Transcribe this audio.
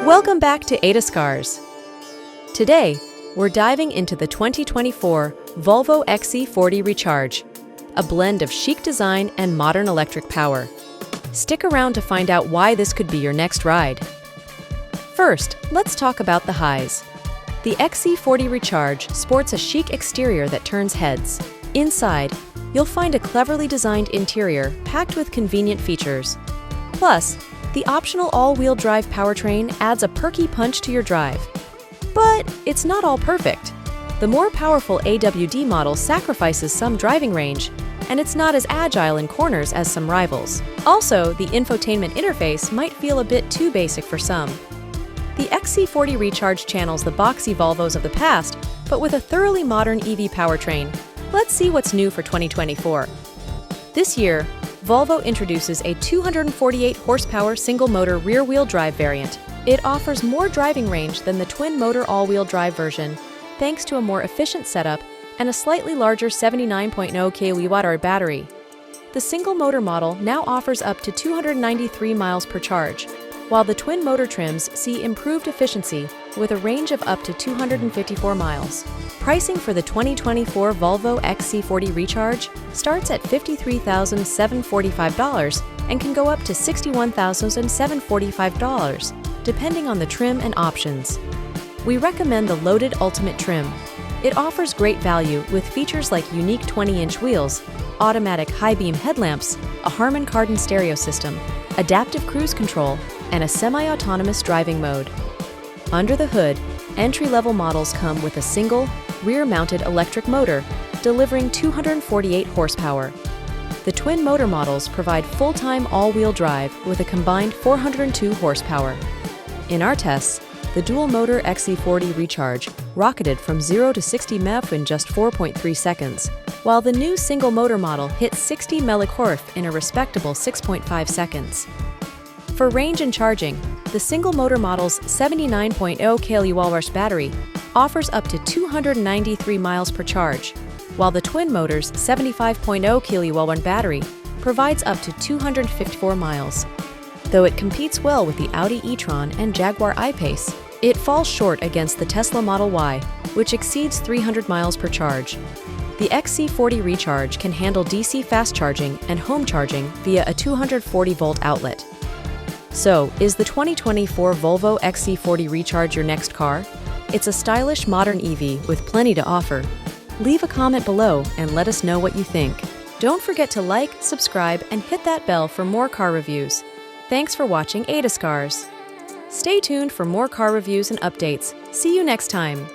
Welcome back to EhtasCars. Today, we're diving into the 2024 Volvo XC40 Recharge, a blend of chic design and modern electric power. Stick around to find out why this could be your next ride. First, let's talk about the highs. The XC40 Recharge sports a chic exterior that turns heads. Inside, you'll find a cleverly designed interior packed with convenient features. Plus, the optional all-wheel drive powertrain adds a perky punch to your drive. But it's not all perfect. The more powerful AWD model sacrifices some driving range, and it's not as agile in corners as some rivals. Also, the infotainment interface might feel a bit too basic for some. The XC40 Recharge channels the boxy Volvos of the past, but with a thoroughly modern EV powertrain. Let's see what's new for 2024. This year, Volvo introduces a 248 horsepower single-motor rear-wheel drive variant. It offers more driving range than the twin-motor all-wheel drive version, thanks to a more efficient setup and a slightly larger 79.0 kWh battery. The single-motor model now offers up to 293 miles per charge, while the twin-motor trims see improved efficiency with a range of up to 254 miles. Pricing for the 2024 Volvo XC40 Recharge starts at $53,745 and can go up to $61,745, depending on the trim and options. We recommend the Loaded Ultimate trim. It offers great value with features like unique 20-inch wheels, automatic high-beam headlamps, a Harman Kardon stereo system, adaptive cruise control, and a semi-autonomous driving mode. Under the hood, entry-level models come with a single, rear-mounted electric motor, delivering 248 horsepower. The twin-motor models provide full-time all-wheel drive with a combined 402 horsepower. In our tests, the dual-motor XC40 Recharge rocketed from 0 to 60 mph in just 4.3 seconds, while the new single-motor model hit 60 mph in a respectable 6.5 seconds. For range and charging, the single-motor model's 79.0 kWh battery offers up to 293 miles per charge, while the twin motor's 75.0 kWh battery provides up to 254 miles. Though it competes well with the Audi e-tron and Jaguar I-Pace, it falls short against the Tesla Model Y, which exceeds 300 miles per charge. The XC40 Recharge can handle DC fast charging and home charging via a 240-volt outlet. So, is the 2024 Volvo XC40 Recharge your next car? It's a stylish modern EV with plenty to offer. Leave a comment below and let us know what you think. Don't forget to like, subscribe, and hit that bell for more car reviews. Thanks for watching EhtasCars. Stay tuned for more car reviews and updates. See you next time.